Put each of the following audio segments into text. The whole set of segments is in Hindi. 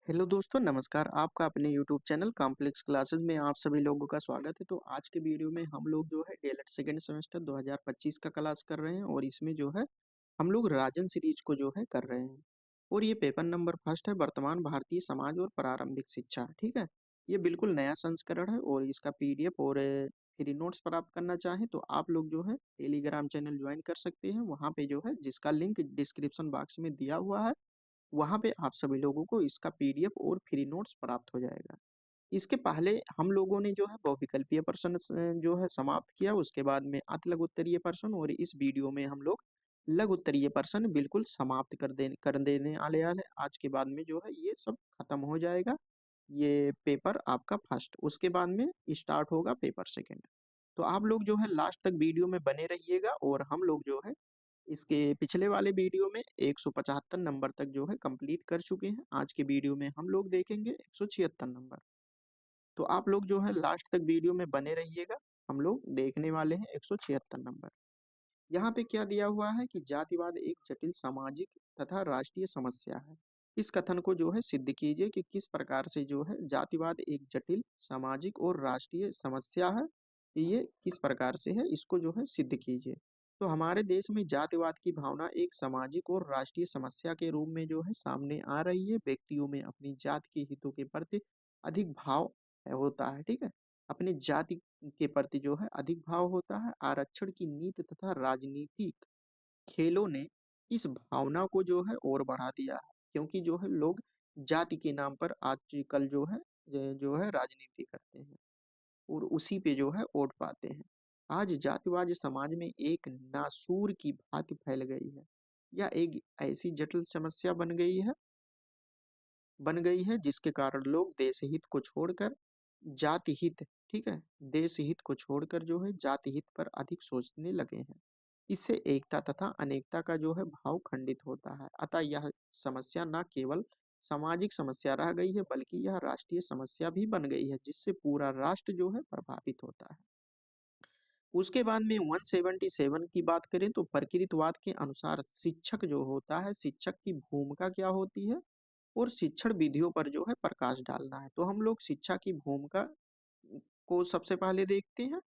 हेलो दोस्तों, नमस्कार। आपका अपने यूट्यूब चैनल कॉम्प्लेक्स क्लासेस में आप सभी लोगों का स्वागत है। तो आज के वीडियो में हम लोग जो है डीएलएड सेकेंड सेमेस्टर 2025 का क्लास कर रहे हैं और इसमें जो है हम लोग राजन सीरीज को जो है कर रहे हैं। और ये पेपर नंबर फर्स्ट है, वर्तमान भारतीय समाज और प्रारंभिक शिक्षा। ठीक है, ये बिल्कुल नया संस्करण है और इसका पीडीएफ और फ्री नोट्स प्राप्त करना चाहें तो आप लोग जो है टेलीग्राम चैनल ज्वाइन कर सकते हैं। वहाँ पे जो है जिसका लिंक डिस्क्रिप्शन बॉक्स में दिया हुआ है, वहाँ पे आप सभी लोगों को इसका पीडीएफ और फ्री नोट्स प्राप्त हो जाएगा। इसके पहले हम लोगों ने जो है बहुविकल्पीय प्रश्न जो है समाप्त किया, उसके बाद में अति लघु उत्तरीय प्रश्न, और इस वीडियो में हम लोग लघु उत्तरीय प्रश्न बिल्कुल समाप्त कर देने वाले आज के बाद में जो है ये सब खत्म हो जाएगा। ये पेपर आपका फर्स्ट, उसके बाद में स्टार्ट होगा पेपर सेकंड। तो आप लोग जो है लास्ट तक वीडियो में बने रहिएगा और हम लोग जो है इसके पिछले वाले वीडियो में 175 नंबर तक जो है कंप्लीट कर चुके हैं। आज के वीडियो में हम लोग देखेंगे 176 नंबर। तो आप लोग जो है लास्ट तक वीडियो में बने रहिएगा। हम लोग देखने वाले हैं 176 नंबर। यहाँ पे क्या दिया हुआ है कि जातिवाद एक जटिल सामाजिक तथा राष्ट्रीय समस्या है। इस कथन को जो है सिद्ध कीजिए कि किस प्रकार से जो है जातिवाद एक जटिल सामाजिक और राष्ट्रीय समस्या है। ये किस प्रकार से है, इसको जो है सिद्ध कीजिए। तो हमारे देश में जातिवाद की भावना एक सामाजिक और राष्ट्रीय समस्या के रूप में जो है सामने आ रही है। व्यक्तियों में अपनी जात के हितों के प्रति अधिक भाव होता है। ठीक है, अपनी जाति के प्रति जो है अधिक भाव होता है। आरक्षण की नीति तथा राजनीतिक खेलों ने इस भावना को जो है और बढ़ा दिया है, क्योंकि जो है लोग जाति के नाम पर आजकल जो है राजनीति करते हैं और उसी पे जो है वोट पाते हैं। आज जातिवाद समाज में एक नासूर की भांति फैल गई है। यह एक ऐसी जटिल समस्या बन गई है जिसके कारण लोग देश हित को छोड़कर जाति हित, ठीक है, देश हित को छोड़कर जो है जाति हित पर अधिक सोचने लगे हैं। इससे एकता तथा अनेकता का जो है भाव खंडित होता है। अतः यह समस्या न केवल सामाजिक समस्या रह गई है बल्कि यह राष्ट्रीय समस्या भी बन गई है, जिससे पूरा राष्ट्र जो है प्रभावित होता है। उसके बाद में 177 की बात करें तो प्रकृतिवाद के अनुसार शिक्षक जो होता है, शिक्षक की भूमिका क्या होती है और शिक्षण विधियों पर जो है प्रकाश डालना है। तो हम लोग शिक्षा की भूमिका को सबसे पहले देखते हैं।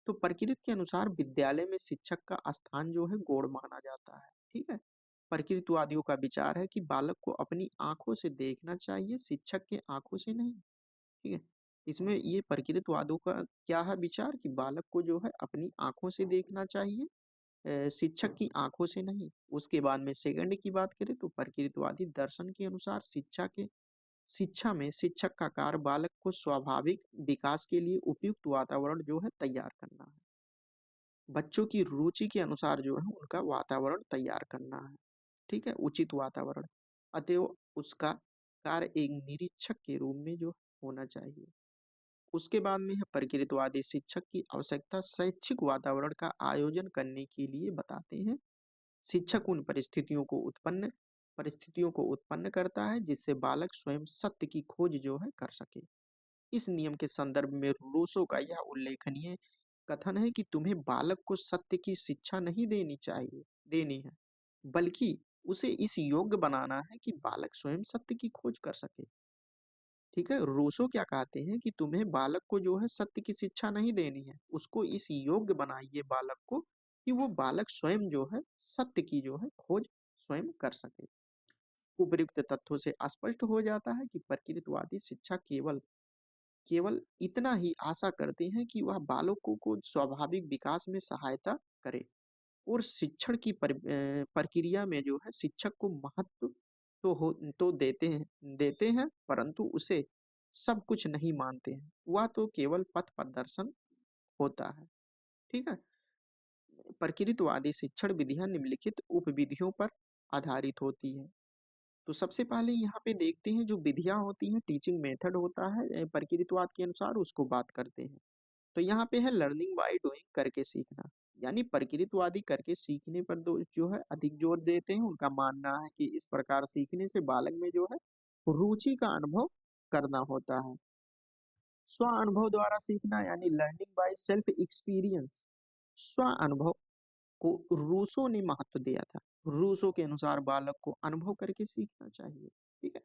तो प्रकृति के अनुसार विद्यालय में शिक्षक का स्थान जो है गौण माना जाता है। ठीक है, प्रकृतिवादियों का विचार है कि बालक को अपनी आंखों से देखना चाहिए, शिक्षक के आंखों से नहीं। ठीक है, इसमें ये प्रकृतिवादों का क्या है विचार कि बालक को जो है अपनी आंखों से देखना चाहिए, शिक्षक की आंखों से नहीं। उसके बाद में सेकंड की बात करें तो प्रकृतिवादी दर्शन के अनुसार शिक्षा में शिक्षक का कार्य बालक को स्वाभाविक विकास के लिए उपयुक्त वातावरण जो है तैयार करना है। बच्चों की रुचि के अनुसार जो है उनका वातावरण तैयार करना है। ठीक है, उचित वातावरण। अतएव उसका कार्य एक निरीक्षक के रूप में जो होना चाहिए। उसके बाद में है प्रकृतिवादी शिक्षक की आवश्यकता शैक्षिक वातावरण का आयोजन करने के लिए बताते हैं। शिक्षक उन परिस्थितियों को उत्पन्न करता है जिससे बालक स्वयं सत्य की खोज जो है कर सके। इस नियम के संदर्भ में रूसो का यह उल्लेखनीय कथन है कि तुम्हें बालक को सत्य की शिक्षा नहीं देनी है, बल्कि उसे इस योग्य बनाना है कि बालक स्वयं सत्य की खोज कर सके। ठीक है, रूसो क्या कहते हैं कि तुम्हें बालक को जो है सत्य की शिक्षा नहीं देनी है, उसको इस योग्य बनाइए बालक को कि वो बालक स्वयं जो है सत्य की जो है खोज स्वयं कर सके। उपयुक्त तथ्यों से स्पष्ट हो जाता है कि प्रकृतिवादी शिक्षा केवल केवल इतना ही आशा करते हैं कि वह बालकों को स्वाभाविक विकास में सहायता करे और शिक्षण की प्रक्रिया में जो है शिक्षक को महत्व तो देते हैं, परंतु उसे सब कुछ नहीं मानते हैं। वह तो केवल पथ प्रदर्शन होता है। ठीक है, प्रकृतिवादी शिक्षण विधियां निम्नलिखित उपविधियों पर आधारित होती है। तो सबसे पहले यहाँ पे देखते हैं जो विधियां होती हैं, टीचिंग मेथड होता है प्रकृतिवाद के अनुसार, उसको बात करते हैं। तो यहाँ पे है लर्निंग बाय डूइंग, करके सीखना। यानी प्रकृतिवादी करके सीखने पर जो है अधिक जोर देते हैं। उनका मानना है कि इस प्रकार सीखने से बालक में जो है रुचि का अनुभव करना होता है। स्व अनुभव द्वारा सीखना यानी लर्निंग बाय सेल्फ एक्सपीरियंस, स्व अनुभव को रूसो ने महत्व दिया था। रूसो के अनुसार बालक को अनुभव करके सीखना चाहिए। ठीक है,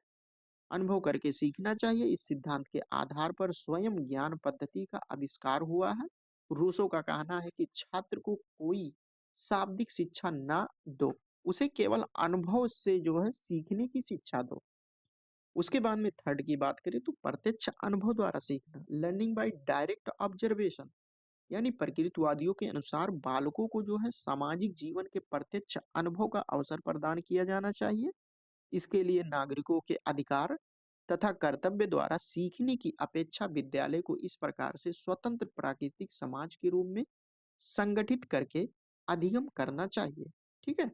अनुभव करके सीखना चाहिए। इस सिद्धांत के आधार पर स्वयं ज्ञान पद्धति का आविष्कार हुआ है। रूसो का कहना है कि छात्र को कोई शाब्दिक शिक्षा ना दो, उसे केवल अनुभव से जो है सीखने की शिक्षा दो। उसके बाद में थर्ड की बात करें तो प्रत्यक्ष अनुभव द्वारा सीखना, लर्निंग बाय डायरेक्ट ऑब्जर्वेशन, यानी प्रकृतिवादियों के अनुसार बालकों को जो है सामाजिक जीवन के प्रत्यक्ष अनुभव का अवसर प्रदान किया जाना चाहिए। इसके लिए नागरिकों के अधिकार तथा कर्तव्य द्वारा सीखने की अपेक्षा विद्यालय को इस प्रकार से स्वतंत्र प्राकृतिक समाज के रूप में संगठित करके अधिगम करना चाहिए। ठीक है।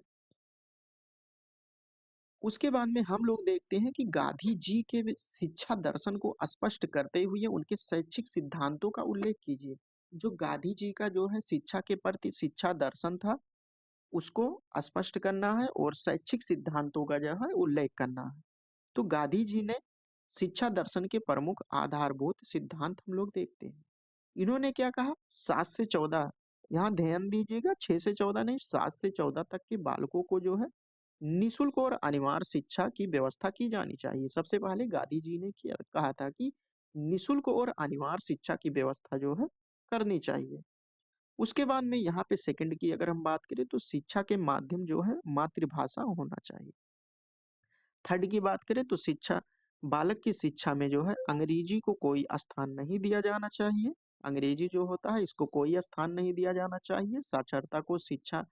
उसके बाद में हम लोग देखते हैं कि गांधी जी के शिक्षा दर्शन को स्पष्ट करते हुए उनके शैक्षिक सिद्धांतों का उल्लेख कीजिए। जो गांधी जी का जो है शिक्षा के प्रति शिक्षा दर्शन था, उसको स्पष्ट करना है और शैक्षिक सिद्धांतों का जो है उल्लेख करना है। तो गांधी जी ने शिक्षा दर्शन के प्रमुख आधारभूत सिद्धांत हम लोग देखते हैं। इन्होंने क्या कहा, 7 से 14, यहाँ ध्यान दीजिएगा, 6 से 14 नहीं, 7 से 14 तक के बालकों को जो है निशुल्क और अनिवार्य शिक्षा की व्यवस्था की जानी चाहिए। सबसे पहले गांधी जी ने किया कहा था कि निशुल्क और अनिवार्य शिक्षा की व्यवस्था जो है करनी चाहिए। उसके बाद में यहाँ पे सेकंड की अगर हम बात करें तो शिक्षा के माध्यम जो है मातृभाषा होना चाहिए। थर्ड की बात करें तो शिक्षा, बालक की शिक्षा में जो है अंग्रेजी को कोई स्थान नहीं दिया जाना चाहिए। अंग्रेजी जो होता है इसको कोई स्थान नहीं दिया जाना चाहिए। साक्षरता को शिक्षा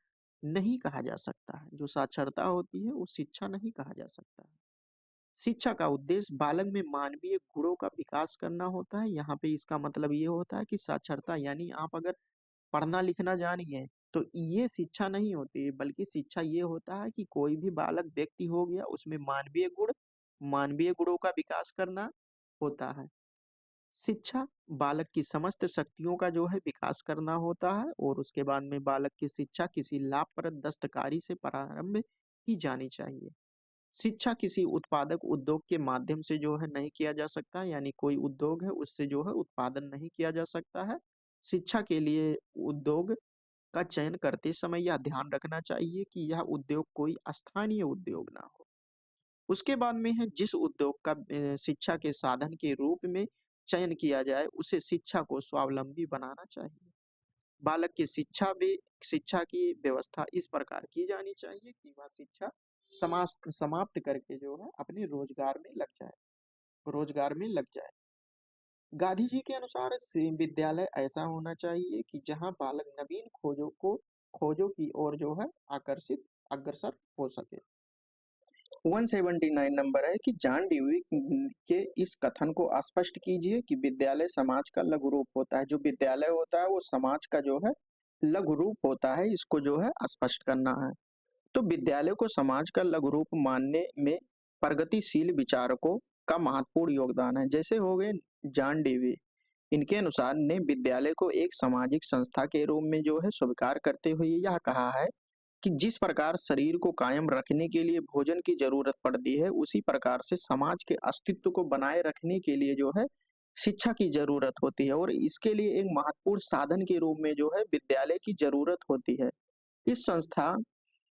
नहीं कहा जा सकता है। जो साक्षरता होती है वो शिक्षा नहीं कहा जा सकता है। शिक्षा का उद्देश्य बालक में मानवीय गुणों का विकास करना होता है। यहाँ पे इसका मतलब ये होता है कि साक्षरता यानी आप अगर पढ़ना लिखना जानिए तो ये शिक्षा नहीं होती है, बल्कि शिक्षा ये होता है कि कोई भी बालक व्यक्ति हो गया उसमें मानवीय गुणों का विकास करना होता है। शिक्षा बालक की समस्त शक्तियों का जो है विकास करना होता है और उसके बाद में बालक की शिक्षा किसी लाभप्रद दस्तकारी से प्रारंभ की जानी चाहिए। शिक्षा किसी उत्पादक उद्योग के माध्यम से जो है नहीं किया जा सकता, यानी कोई उद्योग है उससे जो है उत्पादन नहीं किया जा सकता है। शिक्षा के लिए उद्योग का चयन करते समय यह ध्यान रखना चाहिए कि यह उद्योग कोई स्थानीय उद्योग ना हो। उसके बाद में है जिस उद्योग का शिक्षा के साधन के रूप में चयन किया जाए उसे शिक्षा को स्वावलंबी बनाना चाहिए। बालक की शिक्षा की व्यवस्था इस प्रकार की जानी चाहिए कि वह शिक्षा समाप्त समाप्त करके जो है अपने रोजगार में लग जाए। गांधी जी के अनुसार विद्यालय ऐसा होना चाहिए कि जहां बालक नवीन खोजों की ओर जो है अग्रसर हो सके। 179 नंबर है कि जॉन ड्यूई के इस कथन को स्पष्ट कीजिए कि विद्यालय समाज का लघु रूप होता है। जो विद्यालय होता है वो समाज का जो है लघु रूप होता है, इसको जो है स्पष्ट करना है। तो विद्यालय को समाज का लघु रूप मानने में प्रगतिशील विचारकों का महत्वपूर्ण योगदान है। जैसे हो गए जॉन डेवी, इनके अनुसार ने विद्यालय को एक सामाजिक संस्था के रूप में जो है स्वीकार करते हुए यह कहा है कि जिस प्रकार शरीर को कायम रखने के लिए भोजन की जरूरत पड़ती है, उसी प्रकार से समाज के अस्तित्व को बनाए रखने के लिए जो है शिक्षा की जरूरत होती है और इसके लिए एक महत्वपूर्ण साधन के रूप में जो है विद्यालय की जरूरत होती है। इस संस्था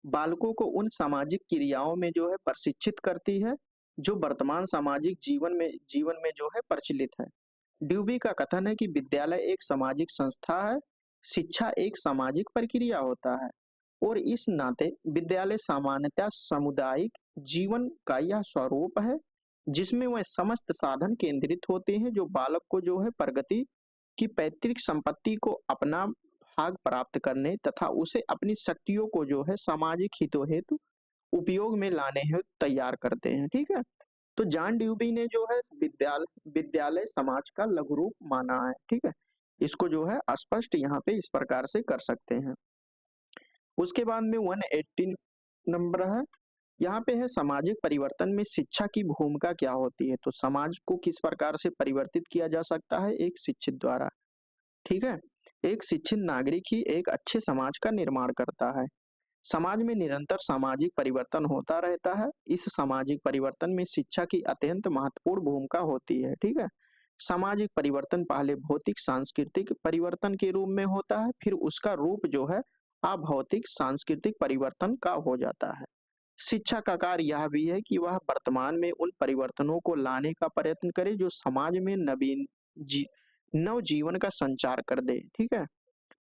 बालकों को उन सामाजिक क्रियाओं में जो है प्रशिक्षित करती है जो वर्तमान सामाजिक जीवन में जो है प्रचलित है। ड्यूबी का कथन है कि विद्यालय एक सामाजिक संस्था है, शिक्षा एक सामाजिक प्रक्रिया होता है और इस नाते विद्यालय सामान्यतः सामुदायिक जीवन का यह स्वरूप है जिसमें वह समस्त साधन केंद्रित होते हैं जो बालक को जो है प्रगति की पैतृक संपत्ति को अपना भाग प्राप्त करने तथा उसे अपनी शक्तियों को जो है सामाजिक हितों हेतु उपयोग में लाने हेतु तैयार करते हैं। ठीक है। तो जॉन ड्यूबी ने जो है विद्यालय समाज का लघु रूप माना है। ठीक है। इसको जो है स्पष्ट यहाँ पे इस प्रकार से कर सकते हैं। उसके बाद में 118 नंबर है, यहाँ पे है सामाजिक परिवर्तन में शिक्षा की भूमिका क्या होती है। तो समाज को किस प्रकार से परिवर्तित किया जा सकता है, एक शिक्षित द्वारा। ठीक है। एक शिक्षित नागरिक ही एक अच्छे समाज का निर्माण करता है। समाज में निरंतर सामाजिक परिवर्तन होता रहता है। इस सामाजिक परिवर्तन में शिक्षा की अत्यंत महत्वपूर्ण भूमिका होती है। ठीक है। सामाजिक परिवर्तन पहले भौतिक सांस्कृतिक परिवर्तन के रूप में होता है, फिर उसका रूप जो है अभौतिक सांस्कृतिक परिवर्तन का हो जाता है। शिक्षा का कार्य यह भी है कि वह वर्तमान में उन परिवर्तनों को लाने का प्रयत्न करे जो समाज में नवजीवन का संचार कर दे, ठीक है?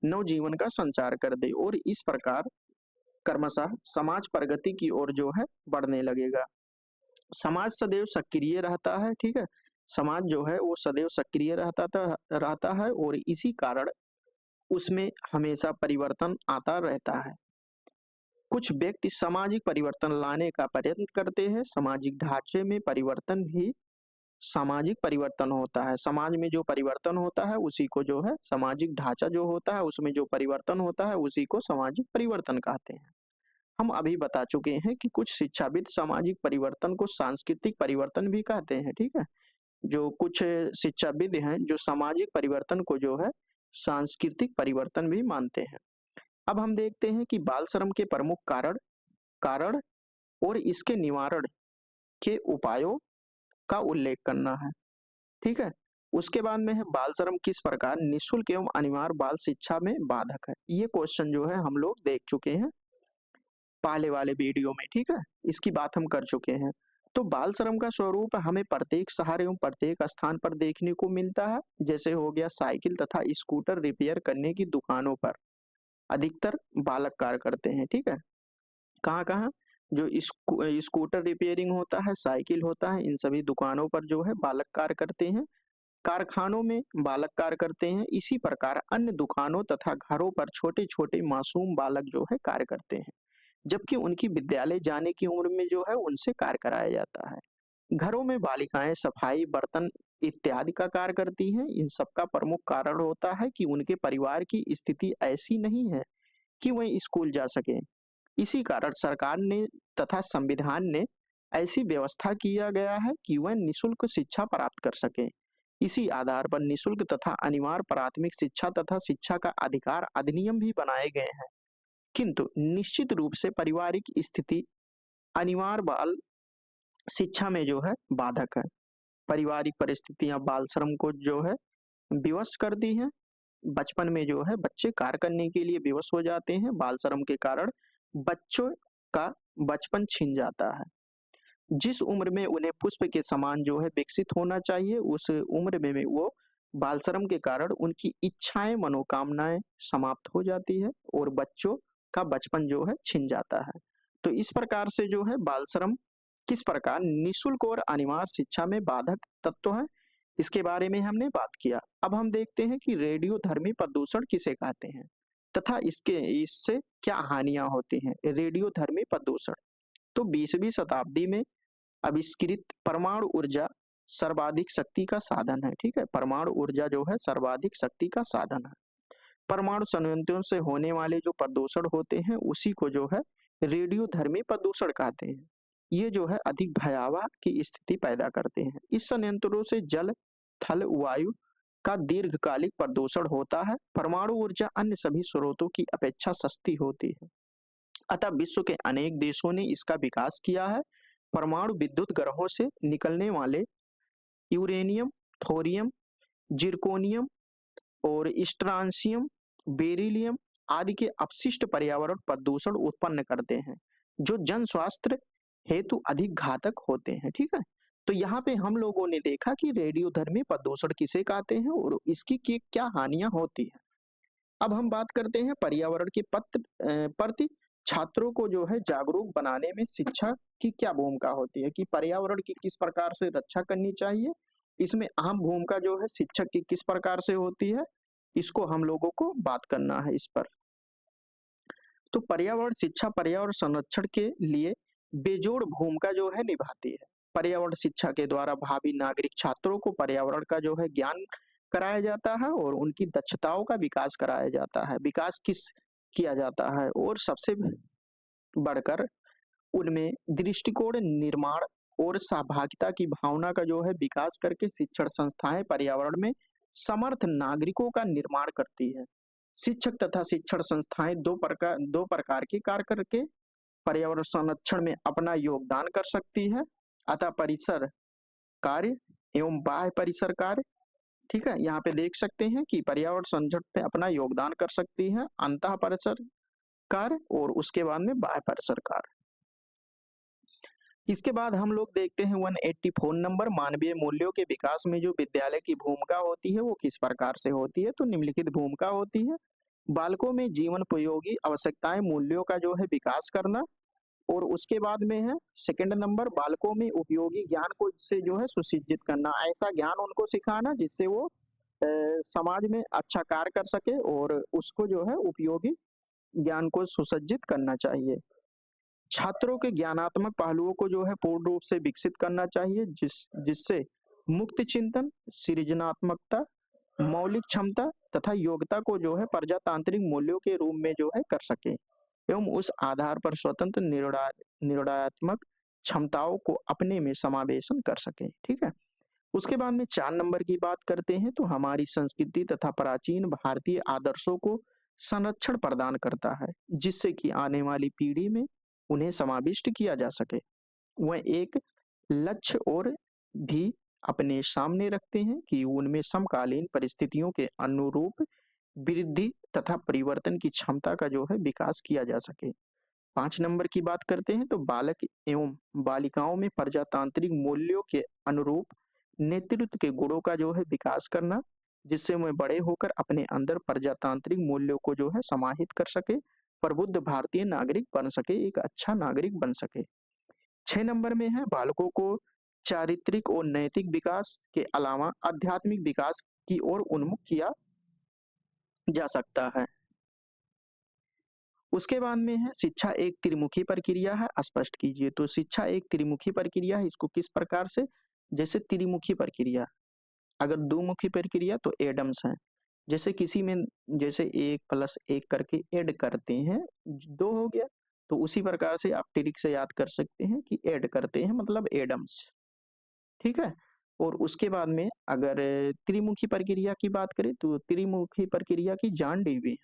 नवजीवन का संचार कर दे और इस प्रकार क्रमशः समाज प्रगति की ओर जो है बढ़ने लगेगा। समाज सदैव सक्रिय रहता है, ठीक है? समाज जो है वो सदैव सक्रिय रहता है और इसी कारण उसमें हमेशा परिवर्तन आता रहता है। कुछ व्यक्ति सामाजिक परिवर्तन लाने का प्रयत्न करते हैं। सामाजिक ढांचे में परिवर्तन भी सामाजिक परिवर्तन होता है। समाज में जो परिवर्तन होता है उसी को जो है सामाजिक ढांचा जो होता है उसमें जो परिवर्तन होता है उसी को सामाजिक परिवर्तन कहते हैं। हम अभी बता चुके हैं कि कुछ शिक्षाविद सामाजिक परिवर्तन को सांस्कृतिक परिवर्तन भी कहते हैं, ठीक है? जो कुछ शिक्षाविद हैं जो सामाजिक परिवर्तन को जो है सांस्कृतिक परिवर्तन भी मानते हैं। अब हम देखते हैं कि बाल श्रम के प्रमुख कारण कारण और इसके निवारण के उपायों का उल्लेख करना है, ठीक है? उसके बाद में है बाल श्रम किस प्रकार निःशुल्क एवं अनिवार्य बाल शिक्षा में बाधक है। ये क्वेश्चन जो है हम लोग देख चुके हैं पहले वाले वीडियो में, ठीक है? इसकी बात हम कर चुके हैं। तो बाल श्रम का स्वरूप हमें प्रत्येक शहर एवं प्रत्येक स्थान पर देखने को मिलता है। जैसे हो गया साइकिल तथा स्कूटर रिपेयर करने की दुकानों पर अधिकतर बालक कार्य करते हैं, ठीक है? कहाँ-कहाँ? जो स्कूटर रिपेयरिंग होता है, साइकिल होता है, इन सभी दुकानों पर जो है बालक कार्य करते हैं। कारखानों में बालक कार्य करते हैं। इसी प्रकार अन्य दुकानों तथा घरों पर छोटे-छोटे मासूम बालक जो है कार्य करते हैं। जबकि उनकी विद्यालय जाने की उम्र में जो है उनसे कार्य कराया जाता है। घरों में बालिकाएं सफाई, बर्तन इत्यादि का कार्य करती हैं। इन सब का प्रमुख कारण होता है कि उनके परिवार की स्थिति ऐसी नहीं है कि वह स्कूल जा सके। इसी कारण सरकार ने तथा संविधान ने ऐसी व्यवस्था किया गया है कि वह निःशुल्क शिक्षा प्राप्त कर सके। इसी आधार पर निःशुल्क तथा अनिवार्य प्राथमिक शिक्षा तथा शिक्षा का अधिकार अधिनियम भी बनाए गए हैं। किंतु निश्चित रूप से पारिवारिक स्थिति अनिवार्य बाल शिक्षा में जो है बाधक है। पारिवारिक परिस्थितियां बाल श्रम को जो है विवश कर दी हैं। बचपन में जो है बच्चे कार्य करने के लिए विवश हो जाते हैं। बाल श्रम के कारण बच्चों का बचपन छिन जाता है। जिस उम्र में उन्हें पुष्प के समान जो है विकसित होना चाहिए उस उम्र में वो बाल श्रम के कारण उनकी इच्छाएं मनोकामनाएं समाप्त हो जाती है और बच्चों का बचपन जो है छिन जाता है। तो इस प्रकार से जो है बाल श्रम किस प्रकार निःशुल्क और अनिवार्य शिक्षा में बाधक तत्व है इसके बारे में हमने बात किया। अब हम देखते हैं कि रेडियोधर्मी प्रदूषण किसे कहते हैं तथा इससे क्या हानियां होती हैं। रेडियोधर्मी प्रदूषण तो 20वीं शताब्दी में आविष्कृत परमाणु ऊर्जा सर्वाधिक शक्ति का साधन है, ठीक है? परमाणु ऊर्जा जो है सर्वाधिक शक्ति का साधन है। परमाणु संयंत्रों से होने वाले जो प्रदूषण होते हैं उसी को जो है रेडियोधर्मी प्रदूषण कहते हैं। ये जो है अधिक भयावह की स्थिति पैदा करते हैं। इस संयंत्रों से जल, थल, वायु का दीर्घकालिक प्रदूषण होता है। परमाणु ऊर्जा अन्य सभी स्रोतों की अपेक्षा सस्ती होती है, अतः विश्व के अनेक देशों ने इसका विकास किया है। परमाणु विद्युत ग्रहों से निकलने वाले यूरेनियम, थोरियम, जिरकोनियम और स्ट्रांसियम, बेरिलियम आदि के अपशिष्ट पर्यावरण प्रदूषण उत्पन्न करते हैं जो जन स्वास्थ्य हेतु अधिक घातक होते हैं, ठीक है? तो यहाँ पे हम लोगों ने देखा कि रेडियोधर्मी प्रदूषण किसे कहते हैं और इसकी क्या हानियां होती हैं। अब हम बात करते हैं पर्यावरण के प्रति छात्रों को जो है जागरूक बनाने में शिक्षा की क्या भूमिका होती है कि पर्यावरण की किस प्रकार से रक्षा करनी चाहिए। इसमें अहम भूमिका जो है शिक्षक की किस प्रकार से होती है, इसको हम लोगों को बात करना है इस पर। तो पर्यावरण शिक्षा पर्यावरण संरक्षण के लिए बेजोड़ भूमिका जो है निभाती है। पर्यावरण शिक्षा के द्वारा भावी नागरिक छात्रों को पर्यावरण का जो है ज्ञान कराया जाता है और उनकी दक्षताओं का विकास कराया जाता है। विकास किस किया जाता है और सबसे बढ़कर उनमें दृष्टिकोण निर्माण और सहभागिता की भावना का जो है विकास करके शिक्षण संस्थाएं पर्यावरण में समर्थ नागरिकों का निर्माण करती है। शिक्षक तथा शिक्षण संस्थाएं दो प्रकार के कार्य करके पर्यावरण संरक्षण में अपना योगदान कर सकती है। अतः परिसर कार्य एवं बाह्य परिसर कार्य, ठीक है? यहाँ पे देख सकते हैं कि पर्यावरण संरक्षण में अपना योगदान कर सकती है अंतः परिसर कार्य और उसके बाद में बाह्य परिसर कार्य। इसके बाद हम लोग देखते हैं 184 नंबर, मानवीय मूल्यों के विकास में जो विद्यालय की भूमिका होती है वो किस प्रकार से होती है। तो निम्नलिखित भूमिका होती है। बालकों में जीवनोपयोगी आवश्यकताएं मूल्यों का जो है विकास करना। और उसके बाद में है सेकंड नंबर, बालकों में उपयोगी ज्ञान को से जो है सुसज्जित करना, ऐसा ज्ञान उनको सिखाना जिससे वो समाज में अच्छा कार्य कर सके और उसको जो है उपयोगी ज्ञान को सुसज्जित करना चाहिए। छात्रों के ज्ञानात्मक पहलुओं को जो है पूर्ण रूप से विकसित करना चाहिए, जिससे मुक्त चिंतन, सृजनात्मकता, मौलिक क्षमता तथा योग्यता को जो है प्रजातांत्रिक मूल्यों के रूप में जो है कर सके एवं उस आधार पर स्वतंत्र निर्णयात्मक क्षमताओं को अपने में समावेशन कर सके। ठीक है। उसके बाद में 4 नंबर की बात करते हैं तो हमारी संस्कृति तथा प्राचीन भारतीय आदर्शों को संरक्षण प्रदान करता है, जिससे कि आने वाली पीढ़ी में उन्हें समाविष्ट किया जा सके। वह एक लक्ष्य और भी अपने सामने रखते हैं कि उनमें समकालीन परिस्थितियों के अनुरूप वृद्धि तथा परिवर्तन की क्षमता का जो है विकास किया जा सके। 5 नंबर की बात करते हैं तो बालक एवं बालिकाओं में प्रजातांत्रिक मूल्यों के अनुरूप नेतृत्व के गुणों का जो है विकास करना, जिससे वह बड़े होकर अपने अंदर प्रजातांत्रिक मूल्यों को जो है समाहित कर सके, प्रबुद्ध भारतीय नागरिक बन सके, एक अच्छा नागरिक बन सके। 6 नंबर में है बालकों को चारित्रिक और नैतिक विकास के अलावा आध्यात्मिक विकास की ओर उन्मुख किया जा सकता है। उसके बाद में है शिक्षा एक त्रिमुखी प्रक्रिया है, स्पष्ट कीजिए। तो शिक्षा एक त्रिमुखी प्रक्रिया है, इसको किस प्रकार से, जैसे त्रिमुखी प्रक्रिया, अगर दुमुखी प्रक्रिया तो एडम्स है। जैसे किसी में जैसे 1+1 करके ऐड करते हैं, 2 हो गया। तो उसी प्रकार से आप ट्रिक से याद कर सकते हैं कि ऐड करते हैं मतलब एडम्स। ठीक है। और उसके बाद में अगर त्रिमुखी प्रक्रिया की बात करें तो त्रिमुखी प्रक्रिया की जॉन डीवी।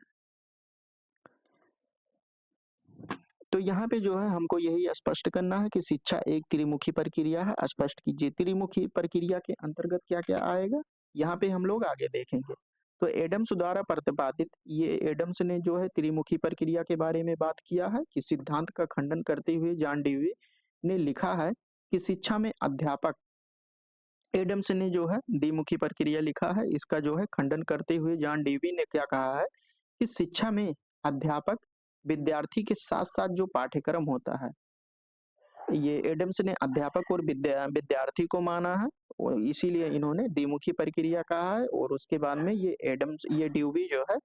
तो यहाँ पे जो है हमको यही स्पष्ट करना है कि शिक्षा एक त्रिमुखी प्रक्रिया है, स्पष्ट कीजिए त्रिमुखी प्रक्रिया के अंतर्गत क्या-क्या आएगा, यहाँ पे हम लोग आगे देखेंगे। तो एडम्स द्वारा प्रतिपादित, ये एडम्स ने जो है त्रिमुखी प्रक्रिया के बारे में बात किया है कि सिद्धांत का खंडन करते हुए जॉन डीवी ने लिखा है कि शिक्षा में अध्यापक, एडम्स ने जो है द्विमुखी प्रक्रिया लिखा है, इसका जो है खंडन करते हुए जॉन डीवी ने क्या कहा है कि शिक्षा में अध्यापक विद्यार्थी के साथ-साथ जो पाठ्यक्रम होता है, ये एडम्स ने अध्यापक और विद्यार्थी को माना है और इसीलिए इन्होंने द्विमुखी प्रक्रिया कहा है। और उसके बाद में ये एडम्स, ये ड्यूवी जो है,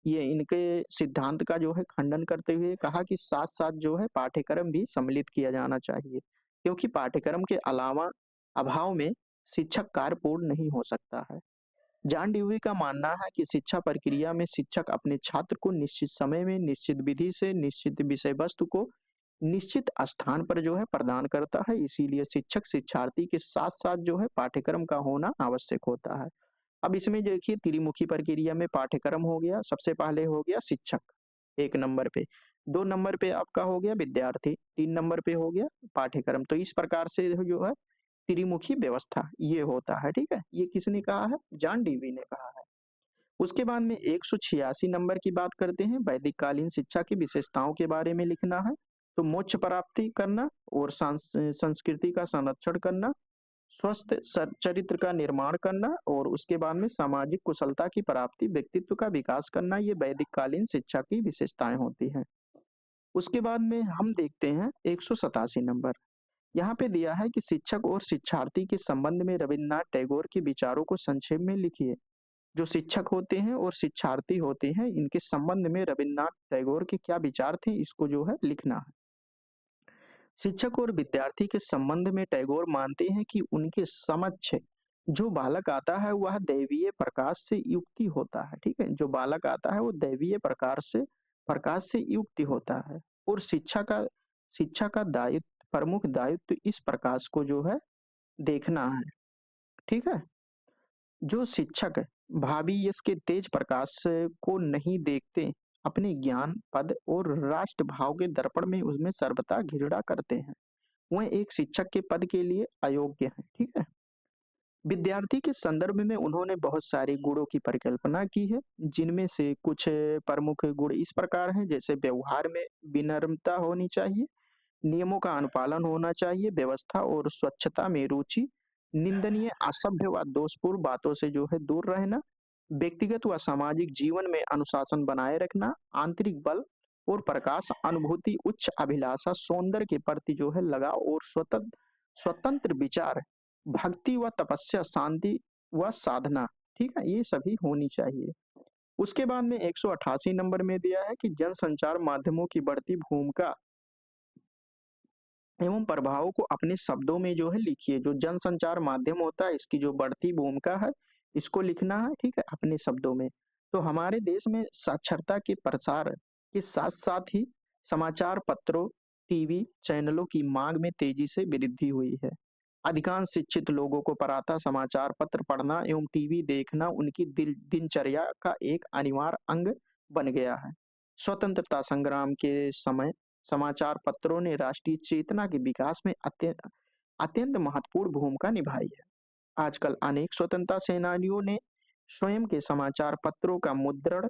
ये इनके सिद्धांत का जो है खंडन करते हुए कहा कि साथ-साथ जो है पाठ्यक्रम भी सम्मिलित किया जाना चाहिए, क्योंकि पाठ्यक्रम के अलावा अभाव में शिक्षक कार्य पूर्ण नहीं हो सकता है। जॉन ड्यूवी का मानना है कि शिक्षा प्रक्रिया में शिक्षक अपने छात्र को निश्चित समय में निश्चित विधि से निश्चित विषय वस्तु को निश्चित स्थान पर जो है प्रदान करता है, इसीलिए शिक्षक शिक्षार्थी के साथ साथ जो है पाठ्यक्रम का होना आवश्यक होता है। अब इसमें देखिए त्रिमुखी प्रक्रिया में पाठ्यक्रम हो गया, सबसे पहले हो गया शिक्षक 1 नंबर पे, 2 नंबर पे आपका हो गया विद्यार्थी, 3 नंबर पे हो गया पाठ्यक्रम। तो इस प्रकार से जो है त्रिमुखी व्यवस्था ये होता है। ठीक है, ये किसने कहा है, जॉन डीवी ने कहा है। उसके बाद में 186 नंबर की बात करते हैं, वैदिक कालीन शिक्षा की विशेषताओं के बारे में लिखना है। तो मोक्ष प्राप्ति करना और संस्कृति का संरक्षण करना, स्वस्थ चरित्र का निर्माण करना और उसके बाद में सामाजिक कुशलता की प्राप्ति, व्यक्तित्व का विकास करना, ये वैदिक कालीन शिक्षा की विशेषताएं होती हैं। उसके बाद में हम देखते हैं 187 नंबर, यहाँ पे दिया है कि शिक्षक और शिक्षार्थी के संबंध में रविन्द्रनाथ टैगोर के विचारों को संक्षेप में लिखिए। जो शिक्षक होते हैं और शिक्षार्थी होते हैं, इनके संबंध में रविन्द्रनाथ टैगोर के क्या विचार थे, इसको जो है लिखना है। शिक्षक और विद्यार्थी के संबंध में टैगोर मानते हैं कि उनके समक्ष जो बालक आता है वह दैवीय प्रकाश से युक्ति होता है। ठीक है, जो बालक आता है वो दैवीय प्रकाश से युक्ति होता है। और शिक्षा का दायित्व, प्रमुख दायित्व इस प्रकाश को जो है देखना है। ठीक है, जो शिक्षक भावी यश के तेज प्रकाश को नहीं देखते, अपने ज्ञान, पद और राष्ट्र भाव के दर्पण में उसमें सर्वथा घृणा करते हैं, वह एक शिक्षक के पद के लिए अयोग्य है। ठीक है, विद्यार्थी के संदर्भ में उन्होंने बहुत सारे गुणों की परिकल्पना की है, जिनमें से कुछ प्रमुख गुण इस प्रकार हैं, जैसे व्यवहार में विनम्रता होनी चाहिए, नियमों का अनुपालन होना चाहिए, व्यवस्था और स्वच्छता में रुचि, निंदनीय, असभ्य व दोषपूर्ण बातों से जो है दूर रहना, व्यक्तिगत व सामाजिक जीवन में अनुशासन बनाए रखना, आंतरिक बल और प्रकाश अनुभूति, उच्च अभिलाषा, सौंदर्य के प्रति जो है लगाव और स्वतंत्र विचार, भक्ति व तपस्या, शांति व साधना, ठीक है, ये सभी होनी चाहिए। उसके बाद में 188 नंबर में दिया है कि जनसंचार माध्यमों की बढ़ती भूमिका एवं प्रभाव को अपने शब्दों में जो है लिखिए। जो जनसंचार माध्यम होता है, इसकी जो बढ़ती भूमिका है, इसको लिखना है, ठीक है, अपने शब्दों में। तो हमारे देश में साक्षरता के प्रसार के साथ साथ ही समाचार पत्रों, टीवी चैनलों की मांग में तेजी से वृद्धि हुई है। अधिकांश शिक्षित लोगों को प्रातः समाचार पत्र पढ़ना एवं टीवी देखना उनकी दिनचर्या का एक अनिवार्य अंग बन गया है। स्वतंत्रता संग्राम के समय समाचार पत्रों ने राष्ट्रीय चेतना के विकास में अत्यंत अत्यंत महत्वपूर्ण भूमिका निभाई है। आजकल अनेक स्वतंत्रता सेनानियों ने स्वयं के समाचार पत्रों का मुद्रण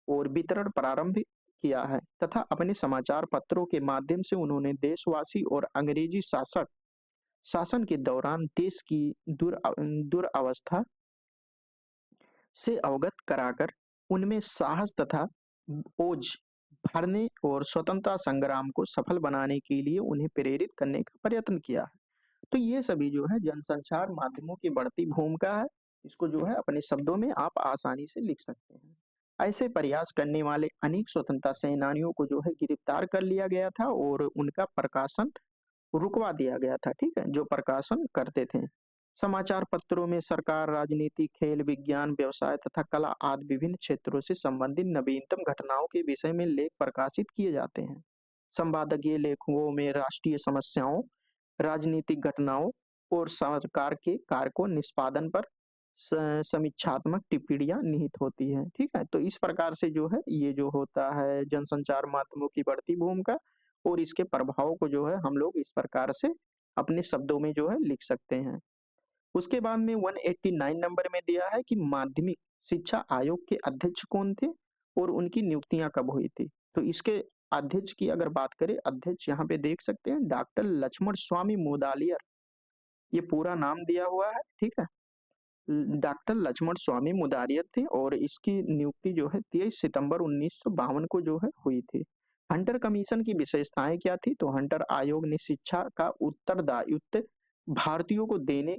और वितरण प्रारंभ किया है तथा अपने समाचार पत्रों के माध्यम से उन्होंने देशवासी और अंग्रेजी शासक शासन के दौरान देश की दुरावस्था से अवगत कराकर उनमें साहस तथा ओज भरने और स्वतंत्रता संग्राम को सफल बनाने के लिए उन्हें प्रेरित करने का प्रयत्न किया है। तो ये सभी जो है जनसंचार माध्यमों की बढ़ती भूमिका है। इसको जो है अपने शब्दों में आप आसानी से लिख सकते हैं। ऐसे प्रयास करने वाले अनेक स्वतंत्रता सेनानियों को जो है गिरफ्तार कर लिया गया था और उनका प्रकाशन रुकवा दिया गया था, ठीक है, जो प्रकाशन करते थे। समाचार पत्रों में सरकार, राजनीति, खेल, विज्ञान, व्यवसाय तथा कला आदि विभिन्न क्षेत्रों से संबंधित नवीनतम घटनाओं के विषय में लेख प्रकाशित किए जाते हैं। संपादकीय लेखों में राष्ट्रीय समस्याओं, राजनीतिक घटनाओं और सरकार के कार्य को निष्पादन पर समीक्षात्मक टिप्पणियां निहित होती हैं, ठीक है। तो इस प्रकार से जो है ये जो होता है जनसंचार माध्यमों की बढ़ती भूमिका और इसके प्रभाव को जो है हम लोग इस प्रकार से अपने शब्दों में जो है लिख सकते हैं। उसके बाद में 189 नंबर में दिया है कि माध्यमिक शिक्षा आयोग के अध्यक्ष कौन थे और उनकी नियुक्तियां कब हुई थी। तो इसके अध्यक्ष की अगर बात करें, अध्यक्ष यहाँ पे देख सकते हैं डॉक्टर लक्ष्मण स्वामी मुदालियर, ये पूरा नाम दिया हुआ है, ठीक है। डॉक्टर लक्ष्मण स्वामी मुदारियर थे और इसकी नियुक्ति जो है 23 सितंबर 1952 को जो है हुई थी। हंटर कमीशन की विशेषताएं क्या थी? तो हंटर आयोग ने शिक्षा का उत्तरदायित्व भारतीयों को देने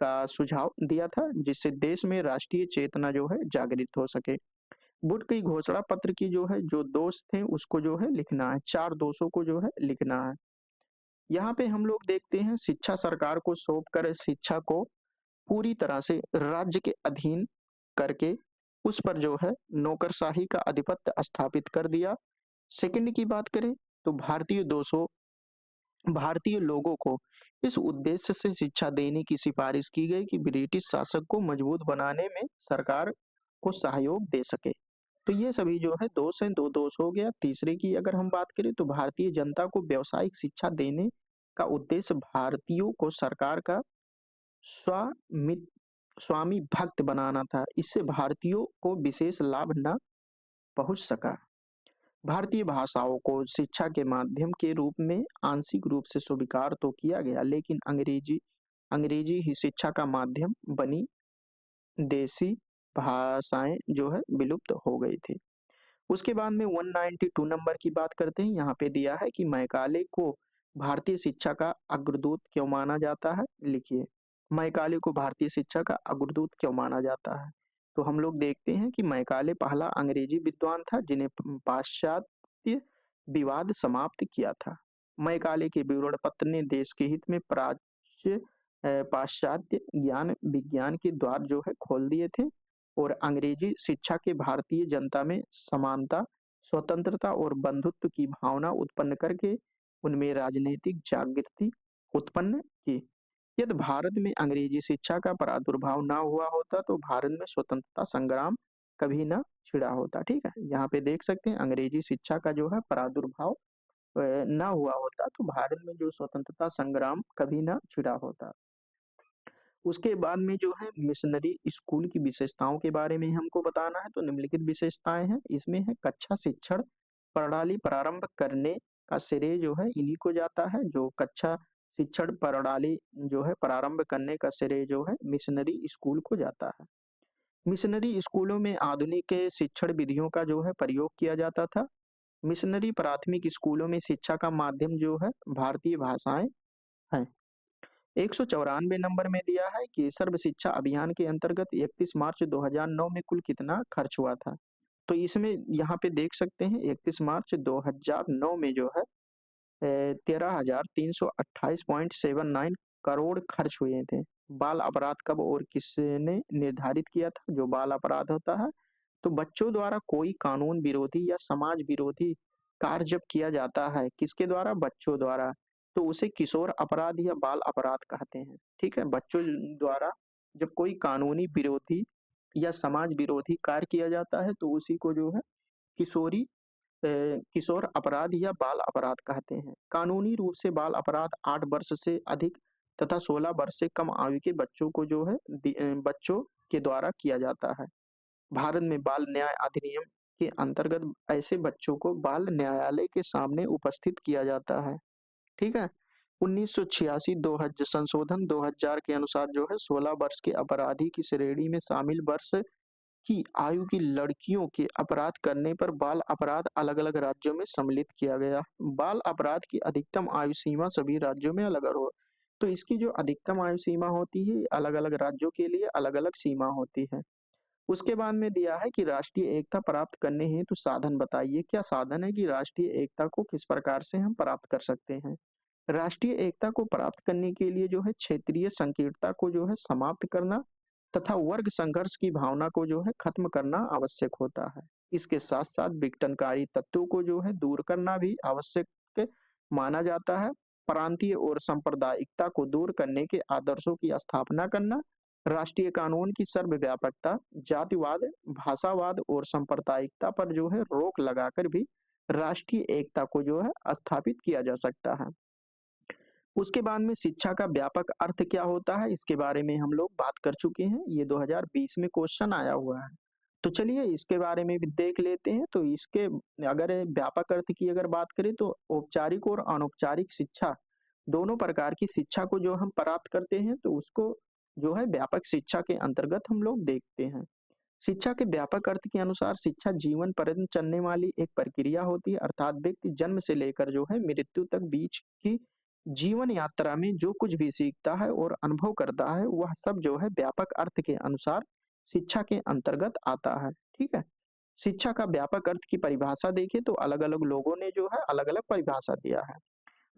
का सुझाव दिया था, जिससे देश में राष्ट्रीय चेतना जो है जागृत हो सके। बुट की घोषणा पत्र की जो है जो दोष थे उसको जो है लिखना है, 4 दोषों को जो है लिखना है। यहाँ पे हम लोग देखते हैं शिक्षा सरकार को सौंप कर शिक्षा को पूरी तरह से राज्य के अधीन करके उस पर जो है नौकरशाही का आधिपत्य स्थापित कर दिया। सेकंड की बात करें तो भारतीय लोगों को इस उद्देश्य से शिक्षा देने की सिफारिश की गई कि ब्रिटिश शासक को मजबूत बनाने में सरकार को सहयोग दे सके। तो ये सभी जो है दोष हैं, 2 दोष हो गया। तीसरे की अगर हम बात करें तो भारतीय जनता को व्यावसायिक शिक्षा देने का उद्देश्य भारतीयों को सरकार का स्वामित्व स्वामी भक्त बनाना था। इससे भारतीयों को विशेष लाभ न पहुंच सका। भारतीय भाषाओं को शिक्षा के माध्यम के रूप में आंशिक रूप से स्वीकार तो किया गया, लेकिन अंग्रेजी अंग्रेजी ही शिक्षा का माध्यम बनी। देसी भाषाएं जो है विलुप्त हो गई थी। उसके बाद में 192 नंबर की बात करते हैं। यहाँ पे दिया है कि मैकाले को भारतीय शिक्षा का अग्रदूत क्यों माना जाता है, लिखिए। मैकाले को भारतीय शिक्षा का अग्रदूत क्यों माना जाता है? तो हम लोग देखते हैं कि मैकाले पहला अंग्रेजी विद्वान था जिन्हें पाश्चात्य विवाद समाप्त किया था। मैकाले के विवरण पत्र ने देश के हित में पाश्चात्य ज्ञान विज्ञान के द्वार जो है खोल दिए थे और अंग्रेजी शिक्षा के भारतीय जनता में समानता, स्वतंत्रता और बंधुत्व की भावना उत्पन्न करके उनमें राजनीतिक जागृति उत्पन्न की। यदि भारत में अंग्रेजी शिक्षा का प्रादुर्भाव ना हुआ होता तो भारत में स्वतंत्रता संग्राम कभी ना छिड़ा होता, ठीक है। यहाँ पे देख सकते हैं अंग्रेजी शिक्षा का जो है प्रादुर्भाव ना हुआ होता तो भारत में जो स्वतंत्रता संग्राम कभी ना छिड़ा होता। उसके बाद में जो है मिशनरी स्कूल की विशेषताओं के बारे में हमको बताना है। तो निम्नलिखित विशेषताएं हैं, इसमें है कक्षा शिक्षण प्रणाली प्रारंभ करने का श्रेय जो है इन्हीं को जाता है। जो कक्षा शिक्षण प्रणाली जो है प्रारंभ करने का श्रेय जो है मिशनरी स्कूल को जाता है। मिशनरी स्कूलों में आधुनिक शिक्षण विधियों का जो है प्रयोग किया जाता था। मिशनरी प्राथमिक स्कूलों में शिक्षा का माध्यम जो है भारतीय भाषाएं हैं। 194 नंबर में दिया है कि सर्व शिक्षा अभियान के अंतर्गत 31 मार्च 2009 में कुल कितना खर्च हुआ था। तो इसमें यहाँ पे देख सकते हैं 31 मार्च 2009 में जो है 13,328.79 करोड़ खर्च हुए थे। बाल अपराध कब और किसने निर्धारित किया था? जो बाल अपराध होता है, तो बच्चों द्वारा कोई कानून विरोधी या समाज विरोधी कार्य जब किया जाता है, किसके द्वारा? बच्चों द्वारा, तो उसे किशोर अपराध या बाल अपराध कहते हैं। ठीक है, बच्चों द्वारा जब कोई कानूनी विरोधी या समाज विरोधी कार्य किया जाता है, तो उसी को जो है किशोरी किशोर अपराध या बाल अपराध कहते हैं। कानूनी रूप से बाल अपराध 8 वर्ष से अधिक तथा 16 वर्ष से कम आयु के बच्चों को जो है बच्चों के द्वारा किया जाता है। भारत में बाल न्याय अधिनियम के अंतर्गत ऐसे बच्चों को बाल न्यायालय के सामने उपस्थित किया जाता है। ठीक है। 1986 संशोधन 2000 के अनुसार जो है 16 वर्ष के अपराधी की श्रेणी में शामिल वर्ष की आयु की लड़कियों के अपराध करने पर बाल अपराध अलग-अलग राज्यों में सम्मिलित किया गया। बाल अपराध की अधिकतम आयु सीमा सभी राज्यों में अलग-अलग हो। तो इसकी जो अधिकतम आयु सीमा होती है, अलग-अलग राज्यों के लिए अलग-अलग सीमा होती है। उसके बाद में दिया है कि राष्ट्रीय एकता प्राप्त करने हेतु साधन बताइए। क्या साधन है कि राष्ट्रीय एकता को किस प्रकार से हम प्राप्त कर सकते हैं? राष्ट्रीय एकता को प्राप्त करने के लिए जो है क्षेत्रीय संकीर्णता को जो है समाप्त करना तथा वर्ग संघर्ष की भावना को जो है खत्म करना आवश्यक होता है। इसके साथ साथ विघटनकारी तत्वों को जो है दूर करना भी आवश्यक माना जाता है। प्रांतीय और सांप्रदायिकता को दूर करने के आदर्शों की स्थापना करना, राष्ट्रीय कानून की सर्वव्यापकता, जातिवाद, भाषावाद और सांप्रदायिकता पर जो है रोक लगाकर भी राष्ट्रीय एकता को जो है स्थापित किया जा सकता है। उसके बाद में शिक्षा का व्यापक अर्थ क्या होता है, इसके बारे में हम लोग बात कर चुके हैं। ये 2020 में क्वेश्चन आया हुआ है। तो चलिए इसके बारे में भी देख लेते हैं। तो इसके अगर व्यापक अर्थ की अगर बात करें तो औपचारिक और अनौपचारिक शिक्षा दोनों प्रकार की शिक्षा को जो हम प्राप्त करते हैं, तो उसको जो है व्यापक शिक्षा के अंतर्गत हम लोग देखते हैं। शिक्षा के व्यापक अर्थ के अनुसार शिक्षा जीवन पर्यंत चलने वाली एक प्रक्रिया होती है, अर्थात व्यक्ति जन्म से लेकर जो है मृत्यु तक बीच की जीवन यात्रा में जो कुछ भी सीखता है और अनुभव करता है, वह सब जो है व्यापक अर्थ के अनुसार शिक्षा के अंतर्गत आता है। ठीक है। शिक्षा का व्यापक अर्थ की परिभाषा देखें तो अलग अलग लोगों ने जो है अलग अलग परिभाषा दिया है।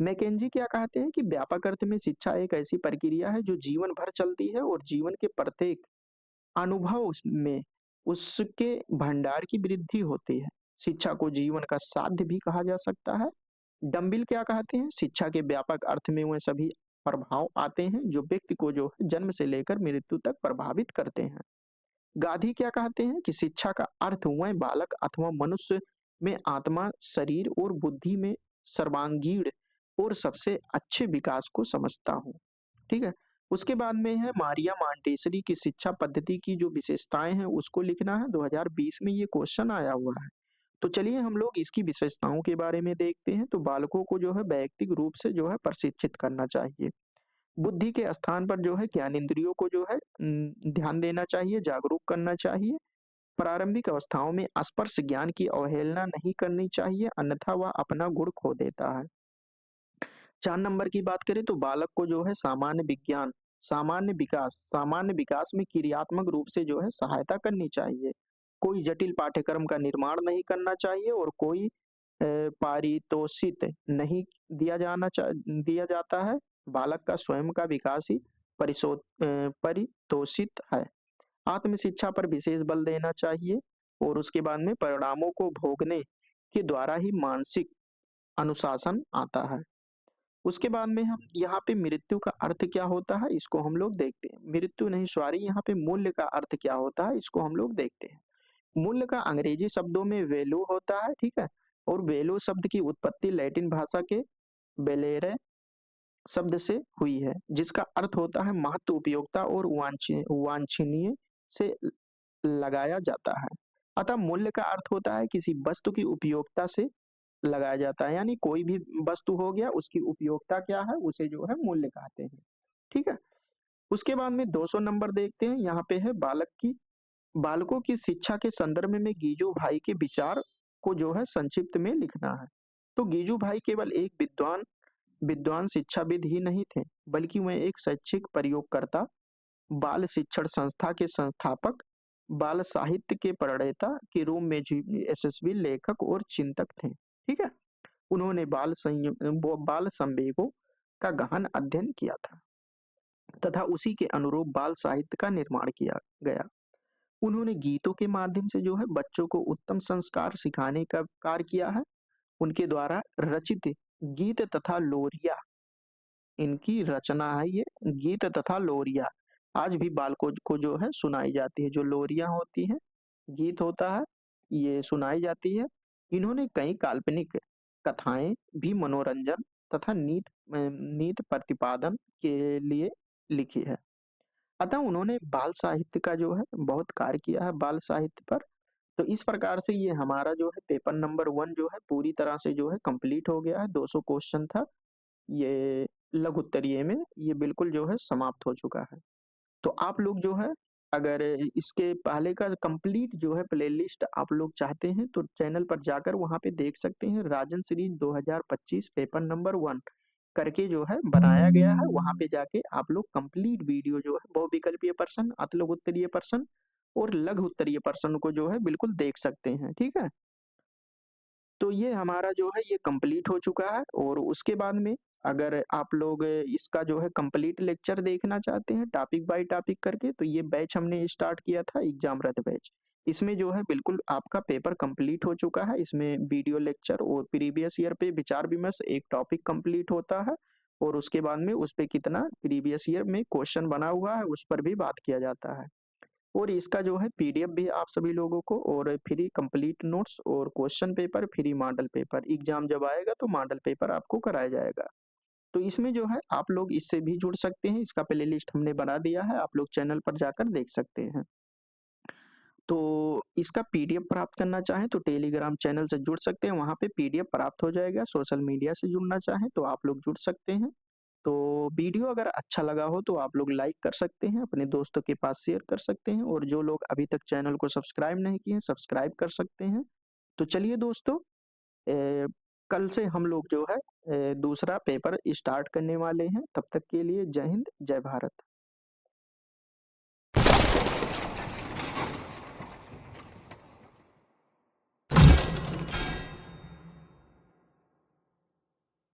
मैकेंजी क्या कहते हैं कि व्यापक अर्थ में शिक्षा एक ऐसी प्रक्रिया है जो जीवन भर चलती है और जीवन के प्रत्येक अनुभव में उसके भंडार की वृद्धि होती है। शिक्षा को जीवन का साध्य भी कहा जा सकता है। डंबिल क्या कहते हैं? शिक्षा के व्यापक अर्थ में वह सभी प्रभाव आते हैं जो व्यक्ति को जो है जन्म से लेकर मृत्यु तक प्रभावित करते हैं। गांधी क्या कहते हैं कि शिक्षा का अर्थ वह बालक अथवा मनुष्य में आत्मा, शरीर और बुद्धि में सर्वांगीण और सबसे अच्छे विकास को समझता हूँ। ठीक है। उसके बाद में है मारिया मांटेसरी की शिक्षा पद्धति की जो विशेषताएं हैं उसको लिखना है। 2020 में ये क्वेश्चन आया हुआ है। तो चलिए हम लोग इसकी विशेषताओं के बारे में देखते हैं। तो बालकों को जो है वैयक्तिक रूप से जो है प्रशिक्षित करना चाहिए। बुद्धि के स्थान पर जो है ज्ञानेंद्रियों को जो है ध्यान देना चाहिए, जागरूक करना चाहिए। प्रारंभिक अवस्थाओं में स्पर्श ज्ञान की अवहेलना नहीं करनी चाहिए, अन्यथा वह अपना गुण खो देता है। 4 नंबर की बात करें तो बालक को जो है सामान्य विज्ञान, सामान्य विकास में क्रियात्मक रूप से जो है सहायता करनी चाहिए। कोई जटिल पाठ्यक्रम का निर्माण नहीं करना चाहिए और कोई पारितोषित नहीं दिया जाता है। बालक का स्वयं का विकास ही परितोषित है। आत्म शिक्षा पर विशेष बल देना चाहिए और उसके बाद में परिणामों को भोगने के द्वारा ही मानसिक अनुशासन आता है। उसके बाद में हम यहाँ पे मृत्यु का अर्थ क्या होता है इसको हम लोग देखते हैं। मृत्यु नहीं सॉरी, यहाँ पे मूल्य का अर्थ क्या होता है इसको हम लोग देखते हैं। मूल्य का अंग्रेजी शब्दों में वैल्यू होता है। ठीक है। और वैल्यू शब्द की उत्पत्ति लैटिन भाषा के वेलेरे शब्द से हुई है, जिसका अर्थ होता है महत्व, उपयोगिता और वांछनीय से लगाया जाता है। अतः मूल्य का अर्थ होता है किसी वस्तु की उपयोगिता से लगाया जाता है, यानी कोई भी वस्तु हो गया उसकी उपयोगिता क्या है उसे जो है मूल्य कहते हैं। ठीक है? उसके बाद में 200 नंबर देखते हैं, यहाँ पे है बालकों की शिक्षा के संदर्भ में गीजू भाई के विचार को जो है संक्षिप्त में लिखना है। तो गीजू भाई केवल एक विद्वान विद्वान शिक्षाविद ही नहीं थे, बल्कि वह एक शैक्षिक प्रयोगकर्ता, बाल शिक्षण संस्था के संस्थापक, बाल साहित्य के प्रणेता के रूप में यशस्वी लेखक और चिंतक थे। ठीक है? उन्होंने बाल संवेगों का गहन अध्ययन किया था तथा उसी के अनुरूप बाल साहित्य का निर्माण किया गया। उन्होंने गीतों के माध्यम से जो है बच्चों को उत्तम संस्कार सिखाने का कार्य किया है। उनके द्वारा रचित गीत तथा लोरियां, इनकी रचना है ये, गीत तथा लोरियां आज भी बालकों को जो है सुनाई जाती है। जो लोरियां होती हैं, गीत होता है, ये सुनाई जाती है। इन्होंने कई काल्पनिक कथाएं भी मनोरंजन तथा नीत प्रतिपादन के लिए लिखी है। अतः उन्होंने बाल साहित्य का जो है बहुत कार्य किया है बाल साहित्य पर। तो इस प्रकार से ये हमारा जो है पेपर नंबर 1 जो है पूरी तरह से जो है कंप्लीट हो गया है। 200 क्वेश्चन था ये लघु उत्तरीय में, ये बिल्कुल जो है समाप्त हो चुका है। तो आप लोग जो है अगर इसके पहले का कंप्लीट जो है प्लेलिस्ट आप लोग चाहते हैं तो चैनल पर जाकर वहां पे देख सकते हैं। राजन सीरीज 2025 पेपर नंबर 1 करके जो है बनाया गया है। वहां पे जाके आप लोग कंप्लीट वीडियो जो है बहुविकल्पीय प्रश्न, अतलघु उत्तरीय प्रश्न और लघु उत्तरीय प्रश्न को जो है बिल्कुल देख सकते हैं। ठीक है? तो ये हमारा जो है ये कंप्लीट हो चुका है। और उसके बाद में अगर आप लोग इसका जो है कंप्लीट लेक्चर देखना चाहते हैं टॉपिक बाय टॉपिक करके, तो ये बैच हमने स्टार्ट किया था एग्जाम रद्द बैच। इसमें जो है बिल्कुल आपका पेपर कंप्लीट हो चुका है। इसमें वीडियो लेक्चर और प्रीवियस ईयर पे विचार विमर्श एक टॉपिक कंप्लीट होता है और उसके बाद में उस पे कितना प्रीवियस ईयर में क्वेश्चन बना हुआ है उस पर भी बात किया जाता है। और इसका जो है पीडीएफ भी आप सभी लोगों को और फ्री कंप्लीट नोट्स और question paper, free model paper, exam जब आएगा तो मॉडल पेपर आपको कराया जाएगा। तो इसमें जो है आप लोग इससे भी जुड़ सकते हैं। इसका प्ले लिस्ट हमने बना दिया है, आप लोग चैनल पर जाकर देख सकते हैं। तो इसका पीडीएफ प्राप्त करना चाहें तो टेलीग्राम चैनल से जुड़ सकते हैं, वहां पे पीडीएफ प्राप्त हो जाएगा। सोशल मीडिया से जुड़ना चाहें तो आप लोग जुड़ सकते हैं। तो वीडियो अगर अच्छा लगा हो तो आप लोग लाइक कर सकते हैं, अपने दोस्तों के पास शेयर कर सकते हैं और जो लोग अभी तक चैनल को सब्सक्राइब नहीं किए हैं सब्सक्राइब कर सकते हैं। तो चलिए दोस्तों, कल से हम लोग जो है दूसरा पेपर स्टार्ट करने वाले हैं। तब तक के लिए जय हिंद, जय भारत।